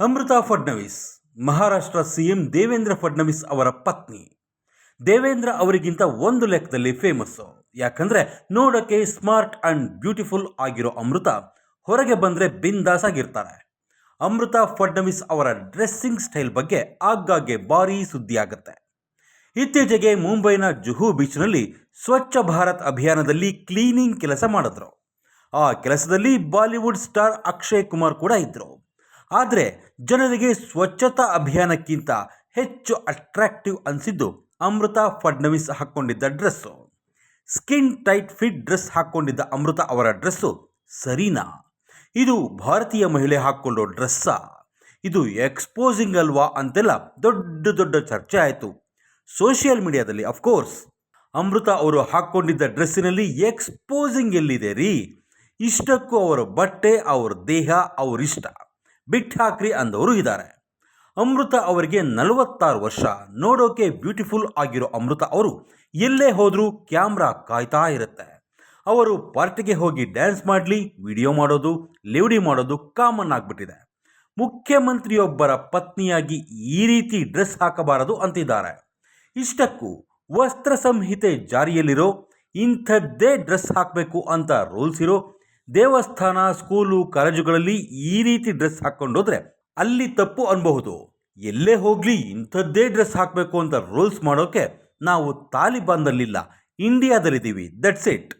Amrita Fadnavis Maharashtra CM Devendra Fadnavis ಅವರ ಪತ್ನಿ. ದೇವೇಂದ್ರ ಅವರಿಗಿಂತ ಒಂದು ಲೆಕ್ಕದಲ್ಲಿ ಫೇಮಸ್ಸು. ಯಾಕಂದರೆ ನೋಡೋಕ್ಕೆ ಸ್ಮಾರ್ಟ್ ಆ್ಯಂಡ್ ಬ್ಯೂಟಿಫುಲ್ ಆಗಿರೋ ಅಮೃತಾ ಹೊರಗೆ ಬಂದರೆ ಬಿಂದಾಸ್ ಆಗಿರ್ತಾರೆ. ಅಮೃತಾ ಫಡ್ನವೀಸ್ ಅವರ ಡ್ರೆಸ್ಸಿಂಗ್ ಸ್ಟೈಲ್ ಬಗ್ಗೆ ಆಗಾಗ್ಗೆ ಭಾರೀ ಸುದ್ದಿಯಾಗುತ್ತೆ. ಇತ್ತೀಚೆಗೆ ಮುಂಬೈನ ಜುಹು ಬೀಚ್ನಲ್ಲಿ ಸ್ವಚ್ಛ ಭಾರತ್ ಅಭಿಯಾನದಲ್ಲಿ ಕ್ಲೀನಿಂಗ್ ಕೆಲಸ ಮಾಡಿದ್ರು. ಆ ಕೆಲಸದಲ್ಲಿ ಬಾಲಿವುಡ್ ಸ್ಟಾರ್ ಅಕ್ಷಯ್ ಕುಮಾರ್ ಕೂಡ ಇದ್ದರು. ಆದರೆ ಜನರಿಗೆ ಸ್ವಚ್ಛತಾ ಅಭಿಯಾನಕ್ಕಿಂತ ಹೆಚ್ಚು ಅಟ್ರಾಕ್ಟಿವ್ ಅನಿಸಿದ್ದು ಅಮೃತಾ ಫಡ್ನವೀಸ್ ಹಾಕ್ಕೊಂಡಿದ್ದ dress. Skin tight fit dress ಹಾಕ್ಕೊಂಡಿದ್ದ ಅಮೃತಾ ಅವರ ಡ್ರೆಸ್ಸು ಸರಿನಾ? ಇದು ಭಾರತೀಯ ಮಹಿಳೆ ಹಾಕ್ಕೊಳ್ಳೋ ಡ್ರೆಸ್ಸಾ? ಇದು ಎಕ್ಸ್ಪೋಸಿಂಗ್ ಅಲ್ವಾ ಅಂತೆಲ್ಲ ದೊಡ್ಡ ಚರ್ಚೆ ಆಯಿತು ಸೋಷಿಯಲ್ ಮೀಡಿಯಾದಲ್ಲಿ. ಅಫ್ಕೋರ್ಸ್ ಅಮೃತಾ ಅವರು ಹಾಕ್ಕೊಂಡಿದ್ದ ಡ್ರೆಸ್ಸಿನಲ್ಲಿ ಎಕ್ಸ್ಪೋಸಿಂಗ್ ಎಲ್ಲಿದೆ ರೀ? ಇಷ್ಟಕ್ಕೂ ಅವರ ಬಟ್ಟೆ, ಅವ್ರ ದೇಹ, ಅವರಿಷ್ಟ ಬಿಟ್ಟು ಹಾಕ್ರಿ ಅಂದವರು ಇದ್ದಾರೆ. ಅಮೃತಾ ಅವರಿಗೆ 46 ವರ್ಷ. ನೋಡೋಕೆ ಬ್ಯೂಟಿಫುಲ್ ಆಗಿರೋ ಅಮೃತಾ ಅವರು ಎಲ್ಲೇ ಹೋದರೂ ಕ್ಯಾಮ್ರಾ ಕಾಯ್ತಾ ಇರುತ್ತೆ. ಅವರು ಪಾರ್ಟಿಗೆ ಹೋಗಿ ಡ್ಯಾನ್ಸ್ ಮಾಡಲಿ, ವಿಡಿಯೋ ಮಾಡೋದು, ಲೇವಡಿ ಮಾಡೋದು ಕಾಮನ್ ಆಗಿಬಿಟ್ಟಿದೆ. ಮುಖ್ಯಮಂತ್ರಿಯೊಬ್ಬರ ಪತ್ನಿಯಾಗಿ ಈ ರೀತಿ ಡ್ರೆಸ್ ಹಾಕಬಾರದು ಅಂತಿದ್ದಾರೆ. ಇಷ್ಟಕ್ಕೂ ವಸ್ತ್ರ ಸಂಹಿತೆ ಜಾರಿಯಲ್ಲಿರೋ ಇಂಥದ್ದೇ ಡ್ರೆಸ್ ಹಾಕಬೇಕು ಅಂತ ರೂಲ್ಸ್ ಇರೋ ದೇವಸ್ಥಾನ, ಸ್ಕೂಲು, ಕಾಲೇಜುಗಳಲ್ಲಿ ಈ ರೀತಿ ಡ್ರೆಸ್ ಹಾಕ್ಕೊಂಡೋದ್ರೆ ಅಲ್ಲಿ ತಪ್ಪು ಅನ್ಬಹುದು. ಎಲ್ಲೇ ಹೋಗಲಿ ಇಂಥದ್ದೇ ಡ್ರೆಸ್ ಹಾಕಬೇಕು ಅಂತ ರೂಲ್ಸ್ ಮಾಡೋಕ್ಕೆ ನಾವು ತಾಲಿಬಾನ್ನಲ್ಲಿಲ್ಲ, ಇಂಡಿಯಾದಲ್ಲಿದ್ದೀವಿ. That's it.